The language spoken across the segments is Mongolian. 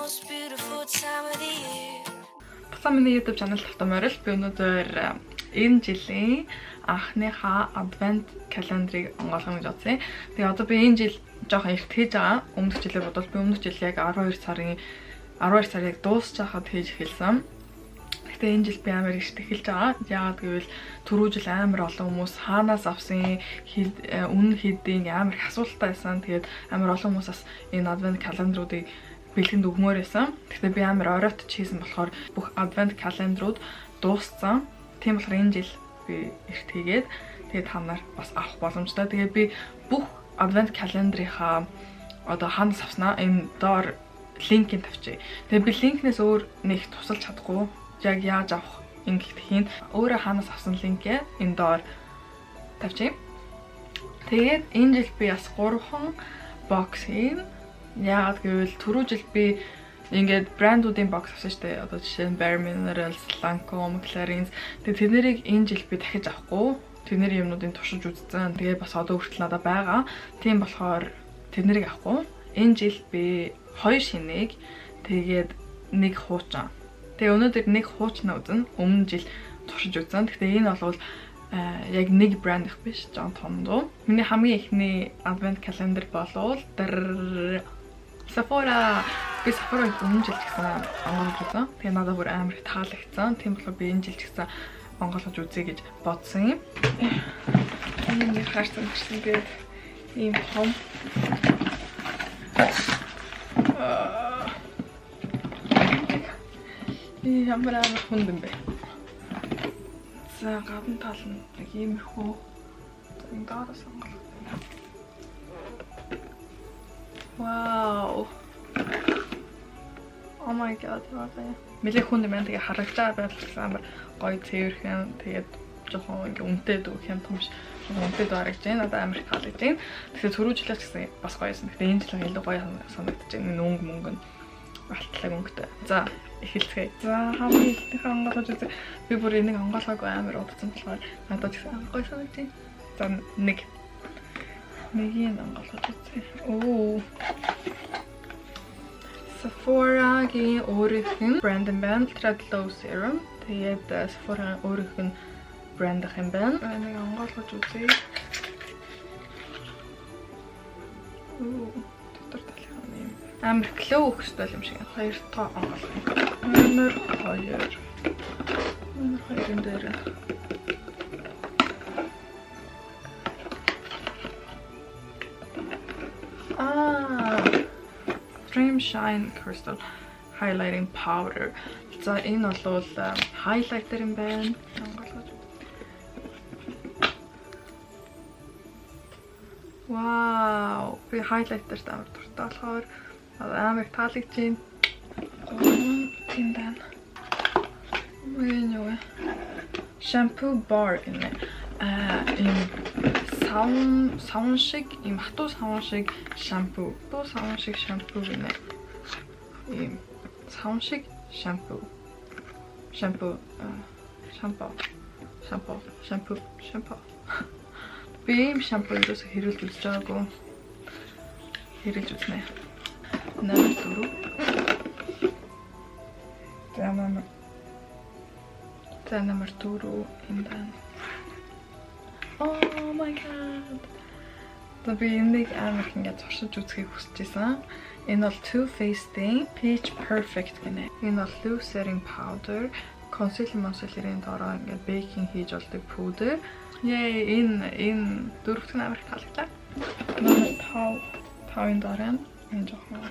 Бацаа миний YouTube channel тавтамаарл би өнөөдөр энэ жилийн анхныхаа advent calendar-ыг онгойлгоно гэж бодсон. Тэгээ одоо би энэ жил жоохон эрт хийж байгаа. Өмнөх жилээр бодвол би өмнөх жил яг 12 сарыг дуусч байхад хийж эхэлсэн. Гэтэ энэ жил би амар эрт эхэлж байгаа. Яагаад гэвэл түрүү жил амар олон хүмүүс хаанаас авсан үнэн хэдийн амар их асуулттай байсан. Тэгээд амар олон хүмүүсээс энэ advent calendar-уудыг бэлгэнд өгмөр байсан. Гэхдээ би амар оройтч хийсэн болохоор бүх advent calendar-ууд дууссан. Тийм болохоор энэ жил би эрт хийгээд тэгээд та нар бас авах боломжтой. Тэгээд би бүх advent calendar-ийнхаа одоо хаанаас авснаа энэ доор линкийг тавьчих. Тэгээд би линкнээс өөр нэг тусалж чадахгүй. Яг яаж авах ингэж хийн. Өөрөө хаанаас авсан линкээ энэ доор тавьчих. Тэгээд энэ жил би бас 3 бокс хийн. Яагаад гэвэл түрүү жил би ингээд брэндүүдийн бокс авсан шүү дээ. Одоо жишээ нь Bare Minerals, Lancome, Clarins. Тэгээд тэднийг энэ жил би дахиж авахгүй. Тэдний юмнуудыг туршиж үзсэн. Тэгээд бас одоо хүртэл надад байгаа. Тийм болохоор тэднийг авахгүй. Энэ жил би 2 шинийг тэгээд нэг хуучин. Тэгээ өнөөдөр нэг хуучнаа үзэн. Өмнө жил туршиж үзсэн. Гэхдээ энэ бол яг нэг брэнд их биш. Жон тондоо. Миний хамгийн ихний advent calendar болвол Sephora. Би Sephora өмнө жил ч гэсэн онгойлгож үзсэн. Тэгээ надад бүр амар их таалагдсан. Тийм болохоор би энэ жил ч гэсэн онгойлгож үзье гэж бодсон юм. Энэ харсан гэдэг ийм том. Ямар амар хүнд юм бэ. За гадна тал нь нэг иймэрхүү энэ доороос онгойлгох. Wow. Oh my god, яа. Мэлээ хүн юм тэгээ харагдаж байгаа байсан амар гоё цэвэрхэн тэгээд жоохон ингээ үнэтэй дүүх юм томш үнэтэй дүүрэж байна. Надад амар таалагдж байна. Тэгэхээр түрүү жилээс гэсэн бас гоёсэн. Гэхдээ энэ жил илүү гоё санагдаж байна. Өнгө мөнгө нь алтлаг өнгөтэй. За эхэлцгээе. За хамгийн ихнийхээ онгойлгож үзье. Би бүр энийг онгойлгоогүй амар удсан болохоор надад гэсэн гоё санагдаж байна. За нэгийг онгойлгож үзье. Оо. Sephora-гийн өөрийнх нь брэнд юм байна. Ultra Glow Serum. Тэгээд Sephora-гийн өөрийнх нь брэнд юм байна. Энийг онгойлгож үзье. Оо, дотор талхаа юм. Амар glow өгстэй юм шиг. 2 тоо онгойлгох. Номер 2. Номер 2-ын дээр. Dream Shine Crystal Highlighting Powder. За энэ бол highlighter юм байна. Wow, би highlighter-т амар дуртай болохоор амар таалагдж байна. Тийм байна. Мөн shampoo bar гэнэ. Ийм савн шиг, ийм хатуу савн шиг шампу. Хатуу савн шиг шампу гэнэ. Ийм савн шиг шампу. Шампу. Би ийм шампу ерөөсө хэрүүлж үзэж байгаагүй. Хэрүүлж үзнэ. Номер 4. За номер 4 юм байна. Oh my god. За би энийг амар их ингээд зуршиж үзхийг хүсэж байсан. Энэ бол Too Faced-ийн Peach Perfect гэнэ. Энэ бол loose setting powder, concealer-ийн дороо ингээд baking хийж болдог пудер. Yay, энэ дөрөвт нь амар их таалагдаа. Номер 5-ын дороо энэ жоохон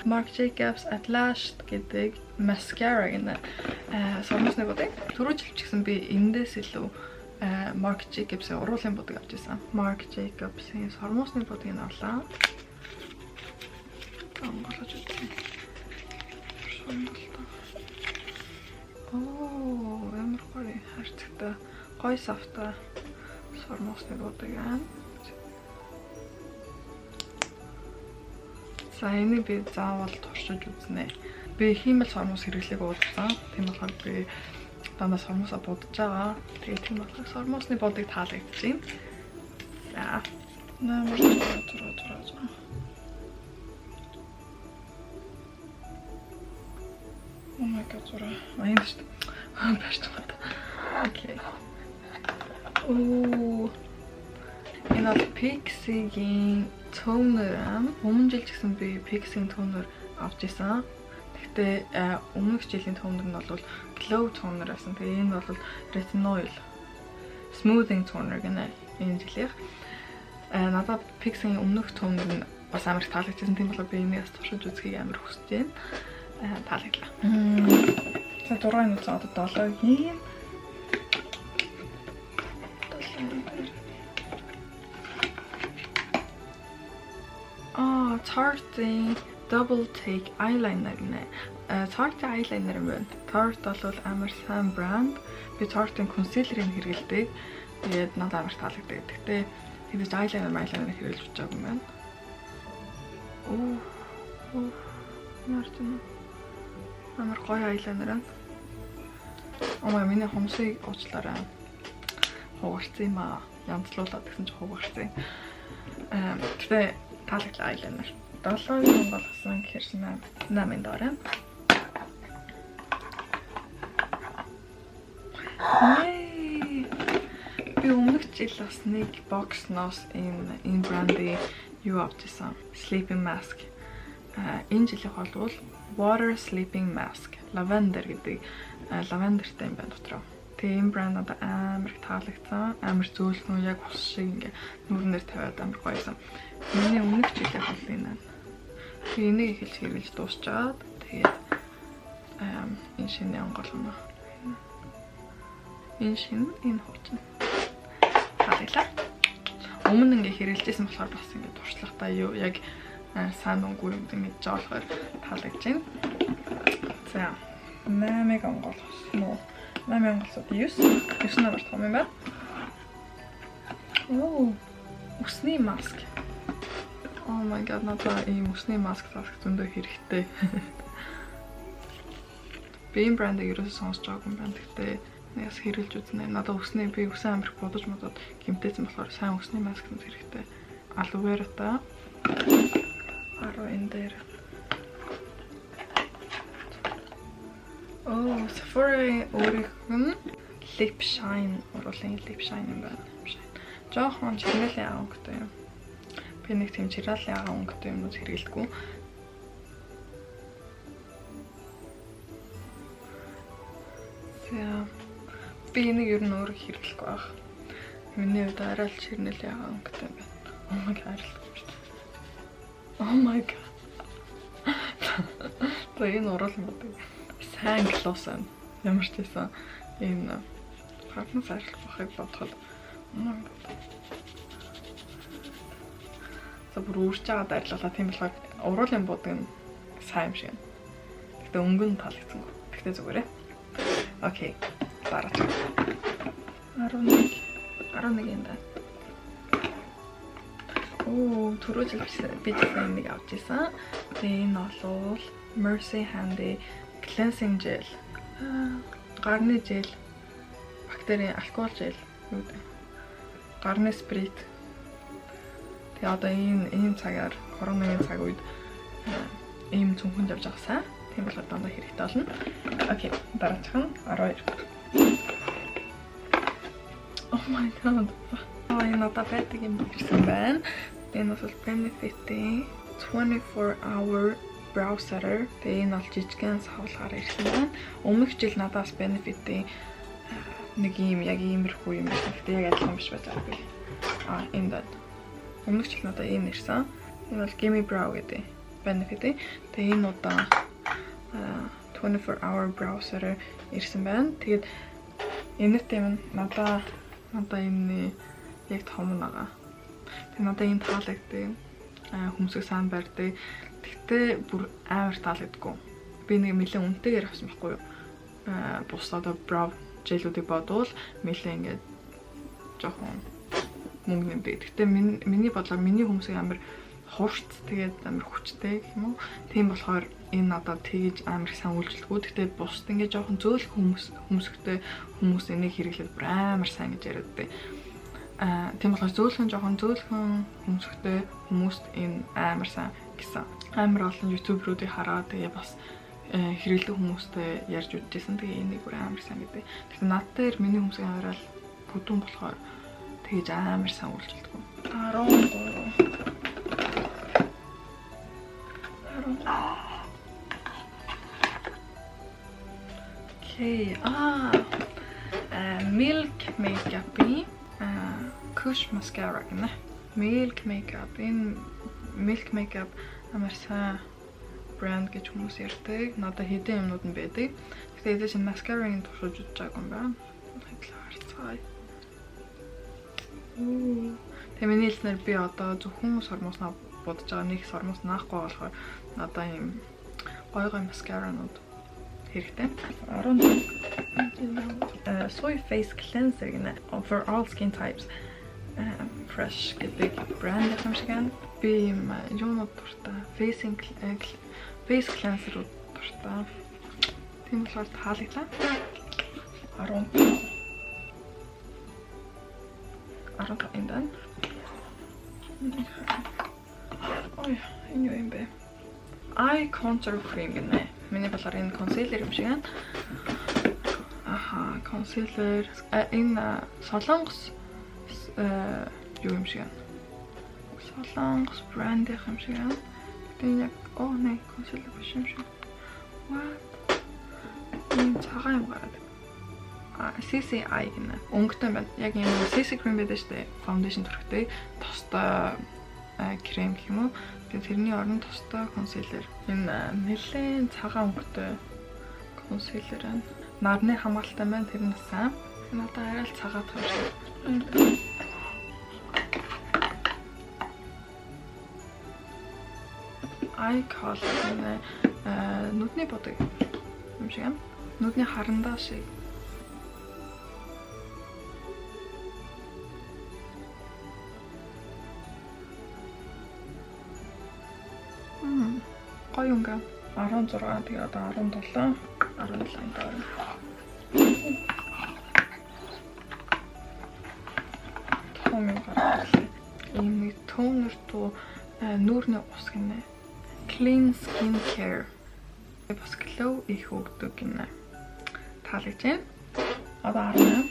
Marc Jacobs At Last гэдэг mascara гэнэ. Сормосны бодог. Түрүү жил ч гэсэн би эндээс илүү Marc Jacobs-ийн уруулын бодог авч ирсэн. Marc Jacobs-ийн сормосны бодгийг нь орлоо. Онгойлгож үзье. Оо, ямар гоё харцтай. Гоё савтай сормосны бодог аа. За энийг би заавал туршиж үзнэ. Би хиймэл сормос хэрэглээг уудсан. Тийм болохоор би дандаа сормосоо будаж байгаа. Тэгээд тийм болохоор сормосны бодыг таалагдчихээн. За Намар зураа. Oh my god, зураа. Энэ шүү дээ. Бааш чамд. Окей. Оо. Энэ Pixie-гийн toner өмнө жил ч гэсэн би Pixie-гийн toner авч исэн. Гэхдээ өмнөх жилийн toner нь бол glow toner байсан. Тэгээ энэ бол retinol smoothing toner гэнэ энэ жилийнх. Надад Pixie-гийн өмнөх toner нь бас амар таалагдсан. Тийм болоо би энэс туршиж үзхийг амар хүсэж байна. Таалагдлаа. За 6 нууц одоо 7-гийн Tarte Double Take Eyeliner нэ. Tarte eyeliner юм байна. Tarte бол амар сайн брэнд. Би Tarte-ийн concealer-ыг хэрэгэлдэг. Тэгээд надад амар таалагддаг. Гэхдээ тэгэж eyeliner хэрэглэж байгаа юм байна. Амар гоё eyeliner. Миний хомсыг уучлаарай. Хугарсан юм аа. Янзлуулаад гэсэн чи хугарсан. Тэгтээ таалагдлаа eyeliner. 7-гийн болгосон гэхэрсэн 8-ын дорой. Би өмнөх жил бас нэг box nose энэ брандын юу авч ирсэн. Sleeping mask. Энэ жилийнх бол Water Sleeping Mask. Lavender гэдэг lavendертэй юм байна дотроо. Тэгээ энэ брэнд надад амар таалагдсан. Амар зөөлхөн яг ус шиг ингээ нүрнээр тавиад амар гоёсэн. Миний өмнөх жилийнх бол энэ. Тэгээ энийг эхэлж хэрэглэж дуусчаад тэгээд энэ шинэ онгоолгоно. Энэ шинэ энэ хуучин. Таалагдлаа. Өмнө ингээ хэрэглэжсэн болохоор бас ингээ туршлагатай юу яг сайн уугүй юм ингэж жоолохоор таалагдж байна. За 8-ыг онгоолгосон уу? 8 онгоолсод 9 намар том юм байна. Усны маск. Oh my god, надад ийм усны маск таах зөндөө хэрэгтэй. Би энэ брэндийг ерөөсөө сонсож байгаагүй юм байна. Гэхдээ яс хэрэглэж үзнэ. Надад би үсэн амирх бодож модод гэмтээсэн болохоор сайн усны маск хэрэгтэй. Aloe vera-та 10 энэ дээр. Sephora өөрийнх нь lip shine оруулын lip shine юм байна. Жохон чирээлийн өнгөтэй юм. Би нэг тийм чирээлийн өнгөтэй юмнууд хэрэглэдэггүй. За би энийг ер нь өөрөө хэрэглэхгүй байх. Миний хувьд арай л чирээлийн өнгөтэй юм байна. Oh my god. Энэ оруулан бодог. Сайн глосс байна. Ямар ч байсан энэ хатнаас арилгахыг бодоход за бүр үрж байгаа дайрлалаа тийм болохоор уруулын бодог нь сайн юм шиг. Гэтэ өнгөн таалагдсан. Гэтэ зүгээрээ. Окей. Дараа. 11 юм байна. Түрүү жил би нэг авч ирсэн. Тэгээ энэ бол Mercy Handy Cleansing Gel. Гарны жел, бактери, алкол жел, гарны сприт. Тэгээ одоо энэ цагаар коронавигийн цаг үед ийм цүнхэнд явж байгаасаа. Тийм болохоор дандаа хэрэгтэй болно. Окей, дараачих нь 12. Oh my god. Энэ надад байдаг юм ирсэн байна. Энэ бол Benefit-ийн 24-hour brow setter. Тэгээ энэ бол жижигхэн савлахаар ирсэн байна. Өмнөх жил надаас Benefit-ийн нэг юм яг иймэрхүү юм байсан. Гэтэ яг адилхан биш байж байгаа би. Энэ даа. Өмнөх жил надад ийм ирсэн. Энэ бол Gimme Brow гэдэг Benefit-ийн. Тэгээ энэ удаа 24-hour brow setter ирсэн байна. Тэгээд энэ тийм надад энэ яг том байгаа. Тэгээ надад энэ таалагддаг. Хүмүүсийг сайн барьдаг. Тэгтээ бүр амар таалагддаг. Би нэг нэлээд үнэтэйгээр авсан байхгүй юу? Бус одоо brow gel-үүдийг бодвол нэлээд ингээд жоохон мөнгө нэмдэг. Тэгтээ миний бодлоор миний хүмүүсийг амар хурц тэгээд амар хүчтэй гэх юм уу? Тийм болохоор энэ надад тэгж амар сайн үйлчлэггүй. Тэгтээ бусд ингээд жоохон зөөлх хүмүүс энийг хэрэглээд бүр амар сайн гэж яриаддаг. Тийм болохоор жоохон зөөлхөн өмсөхтэй хүмүүст энэ амар сайн гэсэн. Амар олон ютуберуудыг хараад тэгээ бас хэрэглэдэг хүмүүстэй ярьж үзчихсэн. Тэгээ энийг бүр амар сайн гэдэг. Тэгэхээр над дээр миний хүмүүсийн авирал бүдүүн болохоор тэгэж амар сайн үйлчилдэг. 13. Окей. Milk Makeup-ийн Kush Mascara гэнэ. Milk Makeup. Энэ Milk Makeup амар сайн брэнд гэж хүмүүс ярьдаг. Надад хэдэн юмнууд нь байдаг. Гэхдээ эдгээр чинь mascara-ыг туршиж үзэж байгаа юм байна. Хэдлээ харцгаая. Тэгээ миний хэлснээр би одоо зөвхөн сормосноо бодож байгаа. Нэг сормос наахгүй болохоор надад ийм гой маскаранууд хэрэгтэй. 14. Soy Face Cleanser гэнэ. For all skin types. Fresh гэдэг брэнд юм шиг байна. Би юунууд дуртай. Face cleanser дуртай. Тийм болохоор таалаглаа. 15 энэ дан. Ой, энэ юу юм бэ? Eye contour cream гэнэ. Миний болохоор энэ concealer юм шиг байна. Concealer энэ солонгос юу юм шиг байна. Солонгос брэнд юм шиг байна. Тэгээ яг nej concealer биш юм шиг. What? Энэ цагаан юм гараад. CCI гэнэ. Өнгөтэй байна. Яг юм CC cream байдаг шүү дээ. Foundation төрхтэй тостой крем гэх юм уу. Тэгээ тэрний оронд тостой concealer. Энэ нэлээд цагаан өнгөтэй concealer байна. Нарны хамгаалалтай байна. Тэр нь сайн. Надад арай л цагаад байгаа шүү. Eye color гэнэ. Нүдний бодог юм шиг юм. Нүдний харандаа шиг. Гоё юм га. 16 тэгээ одоо 17 доор. Том юм гаргалаа. Ийм тонер туу нүүрний ус гинэ. Clean skin care. Бас glow их өгдөг гинэ. Таалагдж байна. Одоо 18.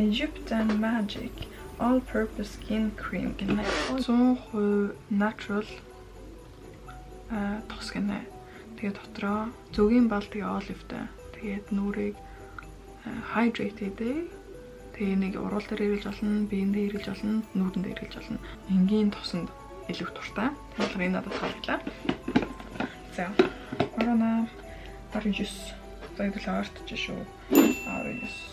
Egyptian Magic All-Purpose Skin Cream гэнэ. 100% natural тос гэнэ. Тэгээ дотроо зөвгийн бал тэгээ olive-тай. Тэгээд нүрийг hydrate хийдэг. Тэгээ нэг уруул дээр ирүүлж болно, биеийн дээр ирүүлж болно, нүүрэн дээр ирүүлж болно. Энгийн тосонд илүү дуртай. Тэгэхээр энэ надад таалагдлаа. За. 19. За ಇದು ಲಾಸ್ಟ್ шүү. 19.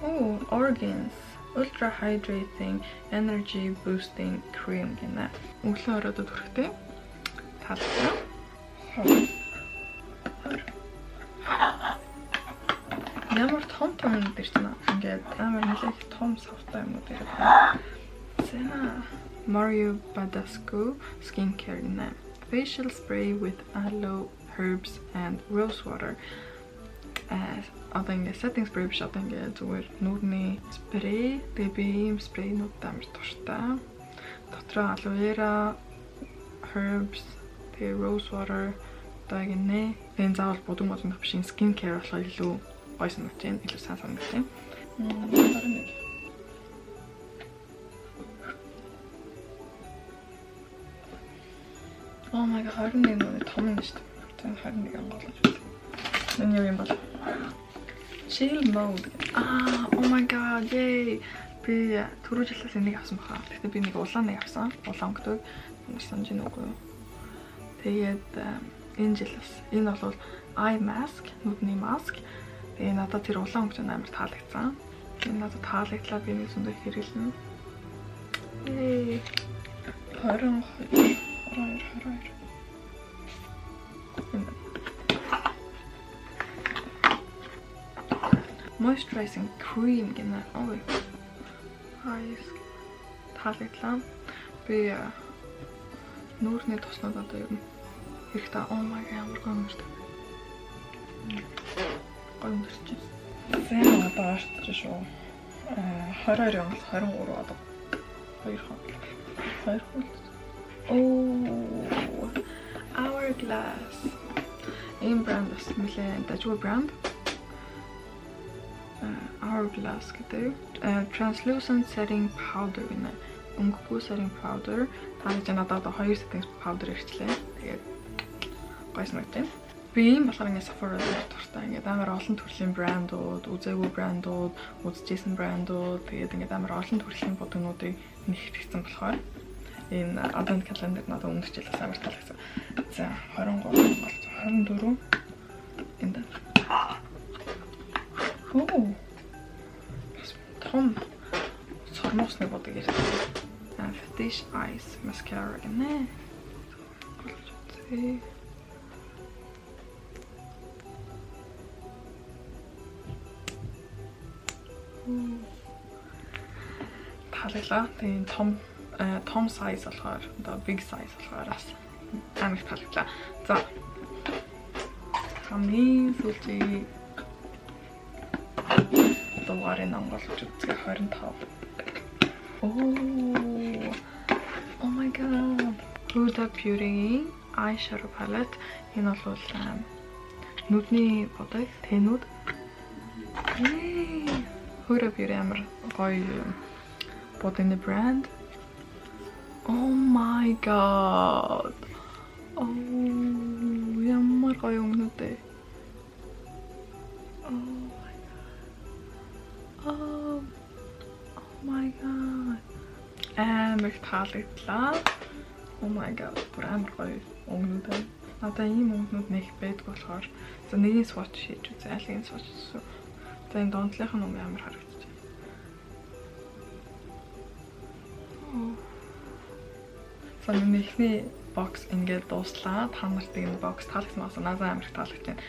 Oh, Organs Ultra Hydrating Energy Boosting Cream гэнэ. Өглөө оройдод хүрэхтэй. Таалагдсан. Ямар том юм дээр чинь ингээд амар нэлээд том савтай юм уу дээр байна. За Mario Badescu Skincare гэнэ. Facial Spray with Aloe Herbs and Rose Water. Одоо ингээд setting spray биш, одоо ингээд зүгээр нүүрний спрей. Тэгээ би ийм спрейнууд амар дуртай. Дотроо aloe vera, herbs, тэгээ rose water одоо гинэ. Энэ заавал будуун биш, skin care болохоор илүү гоё санагдаж байна. Илүү сайн санагдаж байна. Oh my god, 21 нүуний том юм шүү дээ. 21 анголож байна. Энэ юу юм бол? Chill mode. Oh my god, yay. Би түрүү жилээс энийг авсан баха. Гэхдээ би нэг улааныг авсан. Улаан өнгөтэй. Санаж байна уу? Тэгээд энэ жилээс энэ бол eye mask, нүдний маск. Тэгээ надад тэр улаан өнгөтэй амар таалагдсан. Энэ надад таалагдлаа, би нэг зөндөө хэрэглэнэ. Yay. 22. Moisturizing cream гэнэ. Ой. Хайс. Таалагдлаа. Би нүүрний тоснууд одоо ер нь хэрэгтэй. Oh my god, ямар гоё юмштай. Гоё юмштай. Зэн одоо арч шүү. 22 он 23 одоо 2 хоног. Oh, Hourglass. Энэ брэнд бас нэлээд дажгүй брэнд. Hourglass гэдэг. Translucent setting powder гэнэ. Өнгөгүй setting powder. Тааж надад одоо 2 setting powder ирчлээ. Тэгээд гоё санагдав. Би ийм болохоор ингээд Sephora-д дуртай. Ингээд амар олон төрлийн брэндүүд, үзээгүй брэндүүд, үзчихсэн брэндүүд, тэгээд ингээд амар олон төрлийн бодгонуудыг нэгтгэсэн болохоор энэ advent calendar надад өмнөх жилээс амар таалагдсан. За 23, 24 энд. Оо. Том сормосны бодог ярьсан. Fetish Eyes mascara гэнэ. Голч. Таалагдаа. Тэгээд том size болохоор одоо big size болохоор бас амар их таалагдлаа. За. Хамгийн сүүлийн дугаарыг онгойлгож үзье 25. Oh my god. Huda Beauty eyeshadow palette. Энэ бол нүдний бодог, тэнүүд. Huda Beauty амар гоё бодогны брэнд. Oh my god. Oh, ямар гоё өнгөнүүд ээ. Oh my god. Амар таалагдлаа. Oh my god. Бүр амар гоё өнгөнүүд ээ. Надаа ийм өнгөнүүд нэг байдаг болохоор за нэгийг swatch хийж үзье. Алийг swatch хийсэн. За энэ донтлынх нь өнгө амар харагдаж байна. За нэгний бокс ингээд дууслаа. Та нарт энэ бокс таалагдсан байна. Надад амар их таалагдж байна.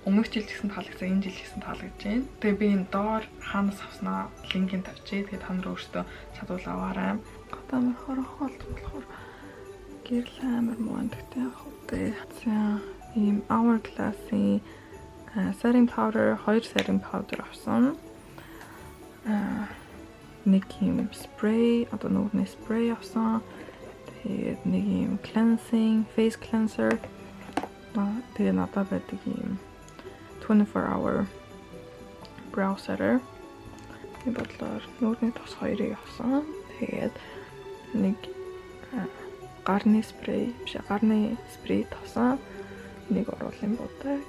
Өмнөх жил гэсэн таалагдсан, энэ жил гэсэн таалагдж байна. Тэгээ би энэ доор хаанаас авснаа линкийг тавьчих. Тэгээ та нар өөрсдөө чадвал аваарай. Гот амар хорхолт болохоор гэрэл амар муандагтай явах үү. За ийм Hourglass-ийн setting powder, 2 setting powder авсан. Нэг юм spray, одоо нүдний spray авсан. Тэгээд нэг юм cleansing, face cleanser. Тэгээ надад байдаг юм 24-hour brow setter. Энэ бодлоор нүдний тос 2-ыг авсан. Тэгээд нэг гарны спрей, биш гарны спрей тавсан. Нэг оруулын бодог.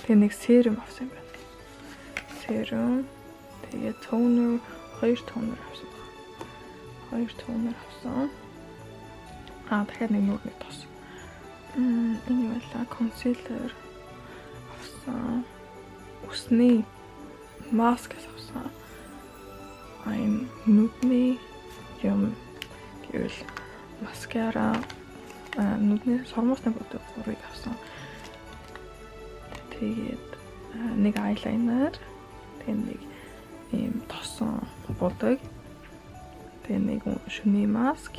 Тэгээ нэг серум авсан байна. Серум. Тэгээ toner, 2 toner авсан. 2 toner авсан. Дахиад нэг нүдний тос. Энэ байла concealer авсан. Усны маск авсан. Энэ нүдний юм гэвэл маскара, нүдний сормосны бодог 3-ыг авсан. Тэгээд нэг eyeliner, тэгээд нэг ийм тосон бодог, тэгээд нэг шүний маск,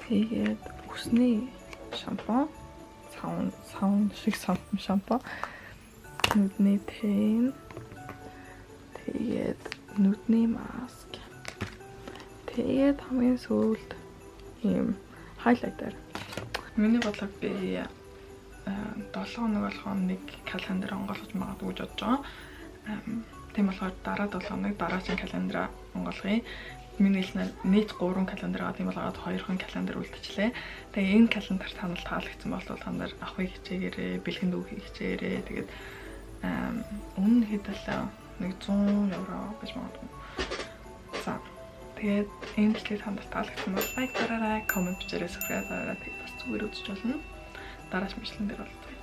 тэгээд усны шампунь, саун шиг шампунь, нүдний тэн, тэгээд нүдний маск, тэгээд хамгийн сүүлд ийм хайлайтер. Миний бодлоор би 7 хоног болгоно нэг календар онгойлгож магадгүй гэж бодож байгаа. Тийм болохоор дараа 7 хоног дараагийн календараа онгойлгоё. Миний хэлснээр нийт 3 календар байгаа. Тийм болохоор 2 хон календар үлдчихлээ. Тэгээ энэ календар танал таалагдсан бол та нар авахыг хичээгээрэй, бэлгэнд өгөхийг хичээгээрэй. Тэгээд өмнө хэдэлээ нэг 100 евро гэж магадгүй. За тэгээд энэ бичлэг танд таалагдсан бол лайк дараарай, коммент бичээрэй, subscribe дараарай. Тэгээд бас зүгээр үзэж болно. Дараач бичлэгэн дээр болтгоо.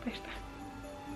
Баярлалаа.